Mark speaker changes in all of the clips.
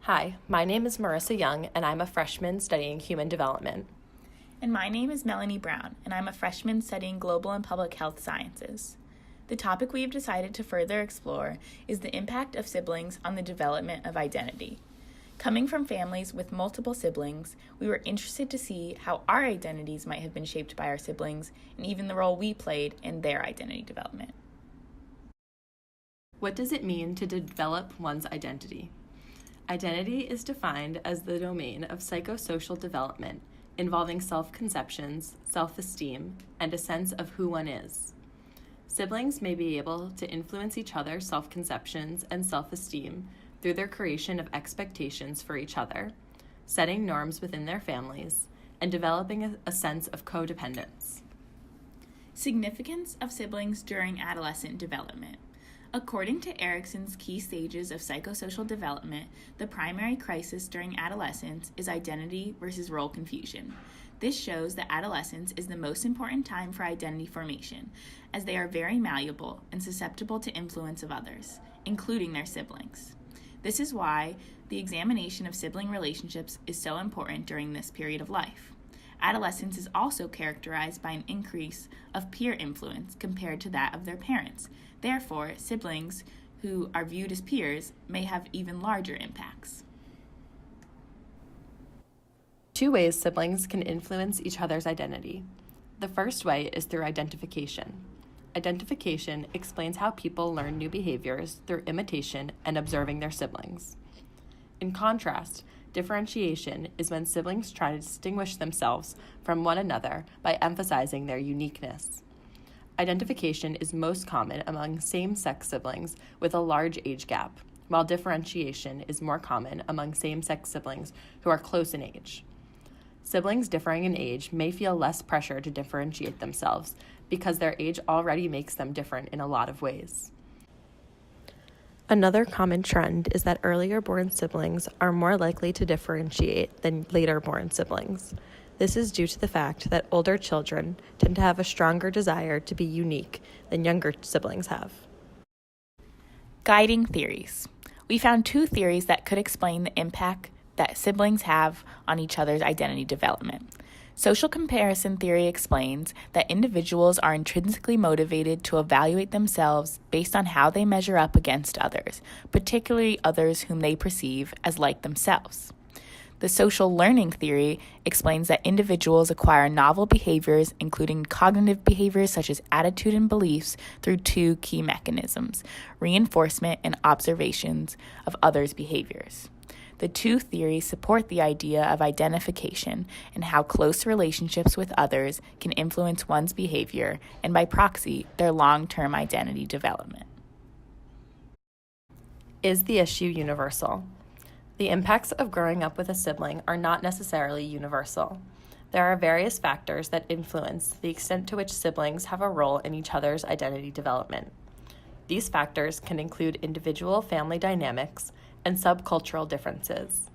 Speaker 1: Hi, my name is Marissa Young, and I'm a freshman studying human development.
Speaker 2: And my name is Melanie Brown, and I'm a freshman studying global and public health sciences. The topic we've decided to further explore is the impact of siblings on the development of identity. Coming from families with multiple siblings, we were interested to see how our identities might have been shaped by our siblings and even the role we played in their identity development.
Speaker 1: What does it mean to develop one's identity? Identity is defined as the domain of psychosocial development involving self-conceptions, self-esteem, and a sense of who one is. Siblings may be able to influence each other's self-conceptions and self-esteem through their creation of expectations for each other, setting norms within their families, and developing a sense of codependence.
Speaker 2: Significance of siblings during adolescent development. According to Erikson's key stages of psychosocial development, the primary crisis during adolescence is identity versus role confusion. This shows that adolescence is the most important time for identity formation, as they are very malleable and susceptible to influence of others, including their siblings. This is why the examination of sibling relationships is so important during this period of life. Adolescence is also characterized by an increase of peer influence compared to that of their parents. Therefore, siblings who are viewed as peers may have even larger impacts.
Speaker 1: 2 ways siblings can influence each other's identity. The first way is through identification. Identification explains how people learn new behaviors through imitation and observing their siblings. In contrast, differentiation is when siblings try to distinguish themselves from one another by emphasizing their uniqueness. Identification is most common among same-sex siblings with a large age gap, while differentiation is more common among same-sex siblings who are close in age. Siblings differing in age may feel less pressure to differentiate themselves because their age already makes them different in a lot of ways. Another common trend is that earlier-born siblings are more likely to differentiate than later-born siblings. This is due to the fact that older children tend to have a stronger desire to be unique than younger siblings have.
Speaker 2: Guiding theories. We found 2 theories that could explain the impact that siblings have on each other's identity development. Social comparison theory explains that individuals are intrinsically motivated to evaluate themselves based on how they measure up against others, particularly others whom they perceive as like themselves. The social learning theory explains that individuals acquire novel behaviors, including cognitive behaviors such as attitude and beliefs, through 2 key mechanisms: reinforcement and observations of others' behaviors. The 2 theories support the idea of identification and how close relationships with others can influence one's behavior and, by proxy, their long-term identity development.
Speaker 1: Is the issue universal? The impacts of growing up with a sibling are not necessarily universal. There are various factors that influence the extent to which siblings have a role in each other's identity development. These factors can include individual family dynamics and subcultural differences.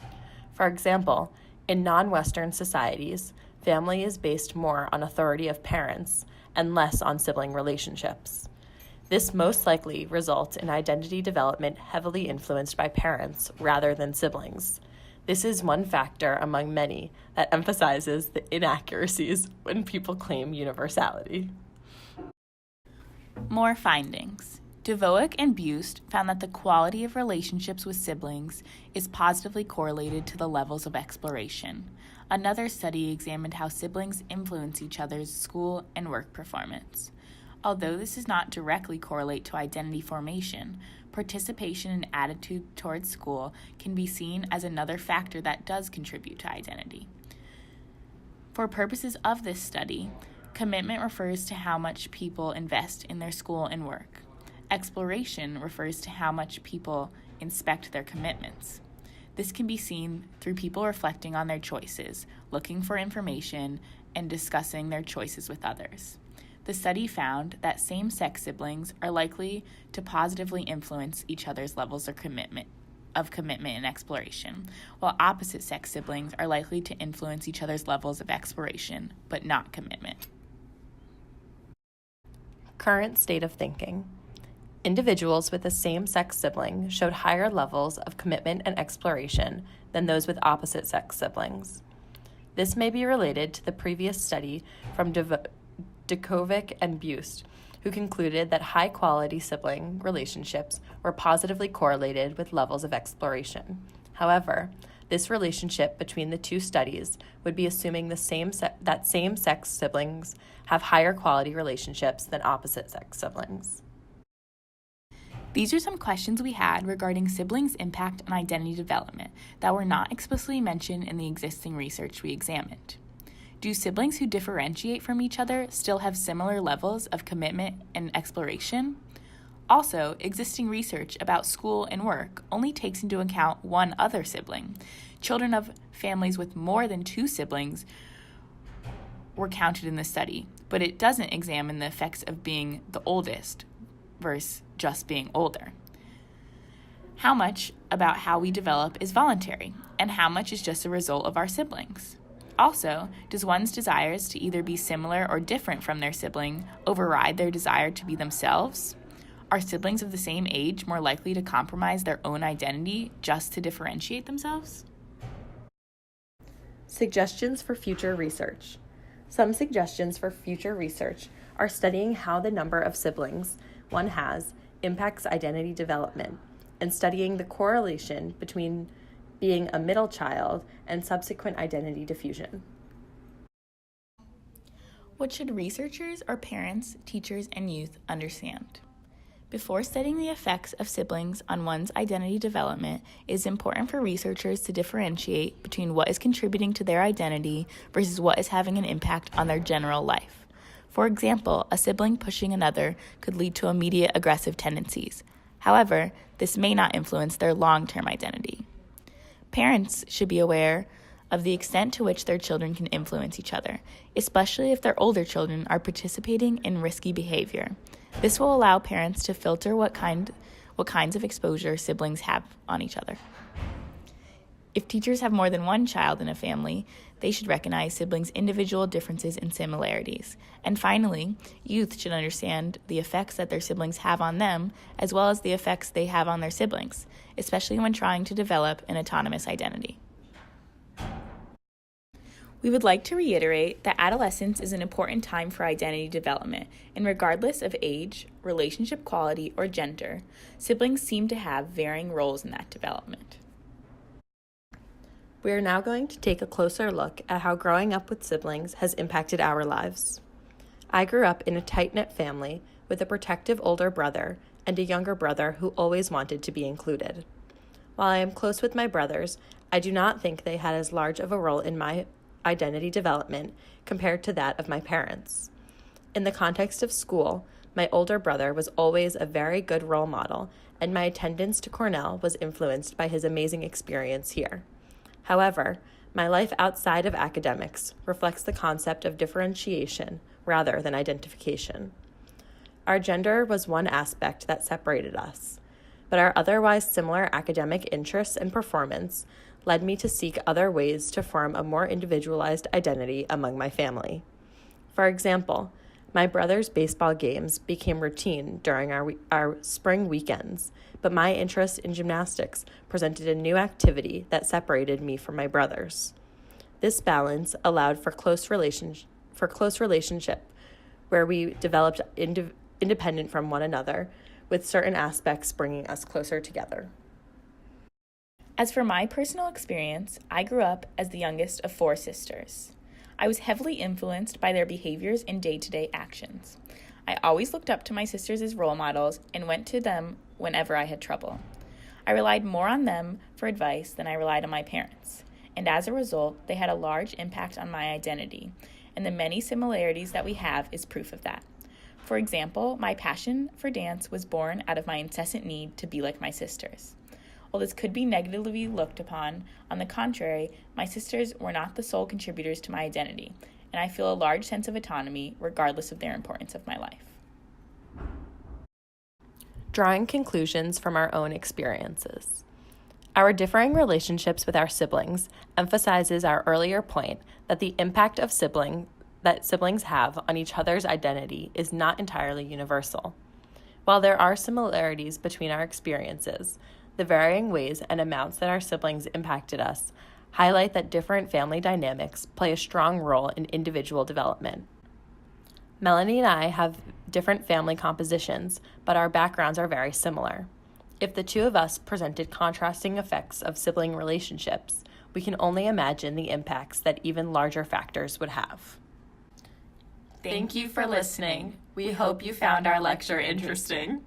Speaker 1: For example, in non-Western societies, family is based more on authority of parents and less on sibling relationships. This most likely results in identity development heavily influenced by parents rather than siblings. This is one factor among many that emphasizes the inaccuracies when people claim universality.
Speaker 2: More findings. Devoick and Bust found that the quality of relationships with siblings is positively correlated to the levels of exploration. Another study examined how siblings influence each other's school and work performance. Although this does not directly correlate to identity formation, participation and attitude towards school can be seen as another factor that does contribute to identity. For purposes of this study, commitment refers to how much people invest in their school and work. Exploration refers to how much people inspect their commitments. This can be seen through people reflecting on their choices, looking for information, and discussing their choices with others. The study found that same-sex siblings are likely to positively influence each other's levels of commitment and exploration, while opposite-sex siblings are likely to influence each other's levels of exploration, but not commitment.
Speaker 1: Current state of thinking. Individuals with a same-sex sibling showed higher levels of commitment and exploration than those with opposite-sex siblings. This may be related to the previous study from Djokovic and Buste, who concluded that high-quality sibling relationships were positively correlated with levels of exploration. However, this relationship between the two studies would be assuming that same-sex siblings have higher quality relationships than opposite-sex siblings.
Speaker 2: These are some questions we had regarding siblings' impact on identity development that were not explicitly mentioned in the existing research we examined. Do siblings who differentiate from each other still have similar levels of commitment and exploration? Also, existing research about school and work only takes into account one other sibling. Children of families with more than 2 siblings were counted in the study, but it doesn't examine the effects of being the oldest versus just being older. How much about how we develop is voluntary, and how much is just a result of our siblings? Also, does one's desires to either be similar or different from their sibling override their desire to be themselves? Are siblings of the same age more likely to compromise their own identity just to differentiate themselves?
Speaker 1: Suggestions for future research. Some suggestions for future research are studying how the number of siblings one has impacts identity development, and studying the correlation between being a middle child and subsequent identity diffusion.
Speaker 2: What should researchers or parents, teachers, and youth understand? Before studying the effects of siblings on one's identity development, it is important for researchers to differentiate between what is contributing to their identity versus what is having an impact on their general life. For example, a sibling pushing another could lead to immediate aggressive tendencies. However, this may not influence their long-term identity. Parents should be aware of the extent to which their children can influence each other, especially if their older children are participating in risky behavior. This will allow parents to filter what kinds of exposure siblings have on each other. If teachers have more than one child in a family, they should recognize siblings' individual differences and similarities. And finally, youth should understand the effects that their siblings have on them, as well as the effects they have on their siblings, especially when trying to develop an autonomous identity. We would like to reiterate that adolescence is an important time for identity development, and regardless of age, relationship quality, or gender, siblings seem to have varying roles in that development.
Speaker 1: We are now going to take a closer look at how growing up with siblings has impacted our lives. I grew up in a tight-knit family with a protective older brother and a younger brother who always wanted to be included. While I am close with my brothers, I do not think they had as large of a role in my identity development compared to that of my parents. In the context of school, my older brother was always a very good role model, and my attendance to Cornell was influenced by his amazing experience here. However, my life outside of academics reflects the concept of differentiation rather than identification. Our gender was one aspect that separated us, but our otherwise similar academic interests and performance led me to seek other ways to form a more individualized identity among my family. For example, my brother's baseball games became routine during our spring weekends, but my interest in gymnastics presented a new activity that separated me from my brothers. This balance allowed for close relationship where we developed independent from one another, with certain aspects bringing us closer together.
Speaker 2: As for my personal experience, I grew up as the youngest of 4 sisters. I was heavily influenced by their behaviors and day-to-day actions. I always looked up to my sisters as role models and went to them whenever I had trouble. I relied more on them for advice than I relied on my parents, and as a result, they had a large impact on my identity, and the many similarities that we have is proof of that. For example, my passion for dance was born out of my incessant need to be like my sisters. While this could be negatively looked upon, on the contrary, my sisters were not the sole contributors to my identity, and I feel a large sense of autonomy regardless of their importance of my life.
Speaker 1: Drawing conclusions from our own experiences. Our differing relationships with our siblings emphasizes our earlier point that the impact of siblings have on each other's identity is not entirely universal. While there are similarities between our experiences, the varying ways and amounts that our siblings impacted us highlight that different family dynamics play a strong role in individual development. Melanie and I have different family compositions, but our backgrounds are very similar. If the two of us presented contrasting effects of sibling relationships, we can only imagine the impacts that even larger factors would have.
Speaker 2: Thank you for listening. We hope you found our lecture interesting.